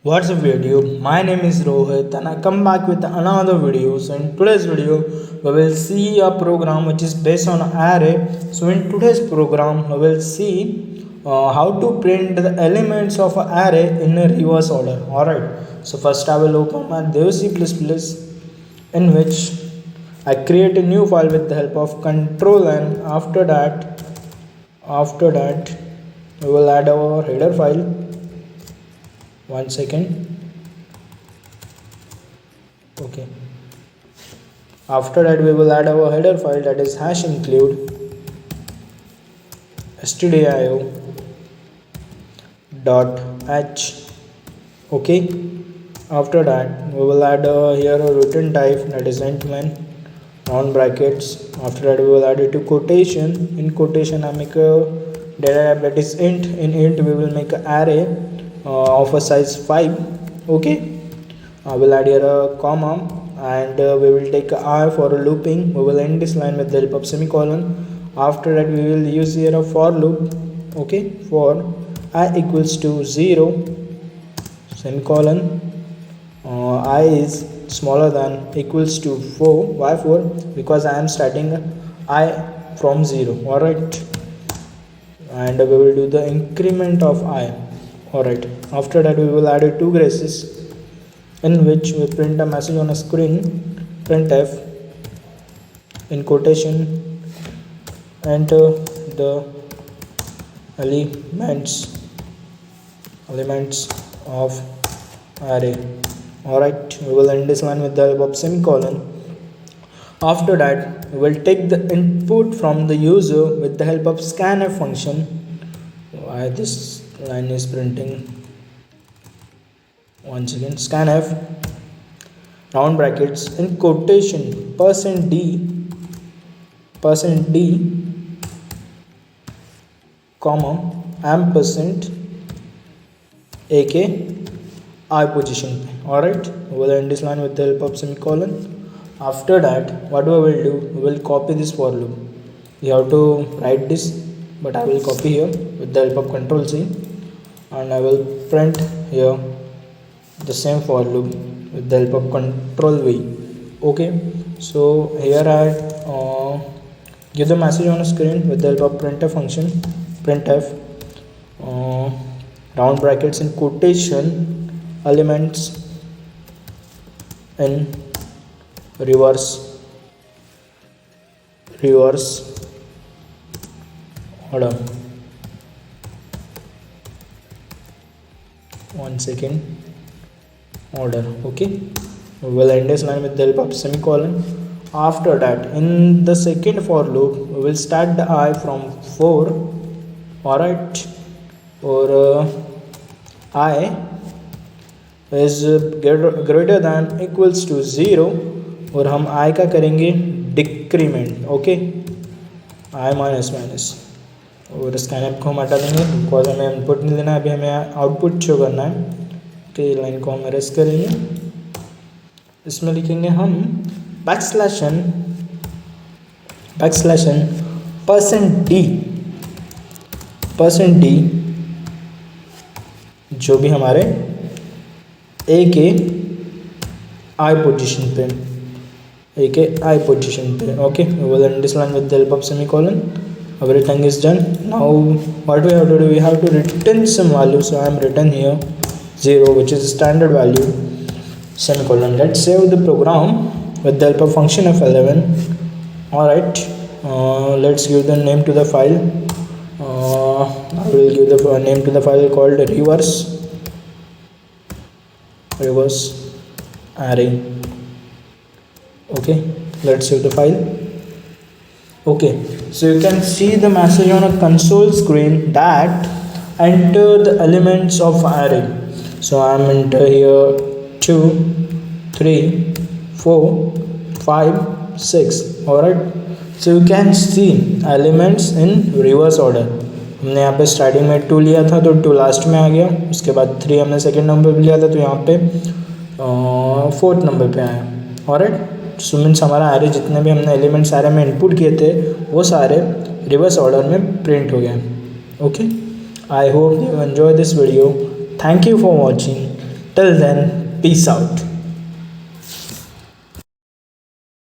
What's up video? My name is Rohit and I come back with another video. So in today's video we will see a program which is based on array. So in today's program we will see how to print the elements of an array in a reverse order. Alright. So first I will open my Dev C++ in which I create a new file with the help of control, and after that we will add our header file. One second. Okay, after that we will add our header file, that is hash include stdio dot h. Okay, after that we will add here a return type, that is int main round brackets. After that we will add it to quotation. In quotation I make a data type, that is int. In int we will make an array of a size 5. Okay, I will add here a comma, and we will take I for a looping. We will end this line with the help of semicolon. After that we will use here a for loop. Okay, for I equals to 0 semicolon I is smaller than equals to 4. Why 4? Because I am starting I from 0. Alright, and we will do the increment of I. Alright, after that we will add two braces in which we print a message on a screen, printf. In quotation enter the elements of array. Alright, we will end this line with the help of semicolon. After that we will take the input from the user with the help of scanf function. Why this line is printing? Once again, scanf round brackets in quotation %d comma ampersand ak I position. Alright, we will end this line with the help of semicolon. After that what we will do, we will copy this for loop. You have to write this, but I will copy here with the help of control C, and I will print here the same for loop with the help of control V. Okay, so here I give the message on a screen with the help of printf function, printf round brackets in quotation elements in reverse order. One second, order. Okay, we will end this line with the help of semicolon. After that in the second for loop we will start the I from 4. Alright, or I is greater than equals to 0, और हम I का करेंगे decrement. Okay, I minus और scanf को हम हटा देंगे because हमें इनपुट नहीं देना है, अभी हमें आउटपुट शो करना है. तो लाइन को हम एरेज करेंगे. इसमें लिखेंगे हम बैकस्लैश n %d जो भी हमारे ए के आई पोजीशन पे. Okay, we will end this line with the help of semicolon. Everything is done. Now what we have to do, we have to return some value. So I am written here 0, which is standard value, semicolon. Let's save the program with the help of function of 11. Alright, let's give the name to the file. I will give the name to the file called reverse array. Okay, let's save the file. Okay, so you can see the message on a console screen that enter the elements of array. So I am enter here 2 3 4 5 6. Alright, so you can see elements in reverse order. हमने यहाँ पे starting में 2 लिया था तो 2 last में आ गया. उसके बाद 3 हमने सेकेंड नंबर पे लिया था तो यहाँ पे 4th नंबर पे आया. ऑलराइट, सो मीन्स हमारा एरे जितने भी हमने एलिमेंट्स सारे में इनपुट किए थे वो सारे रिवर्स ऑर्डर में प्रिंट हो गए. Okay, I hope you enjoy this video. Thank you for watching. Till then, peace out.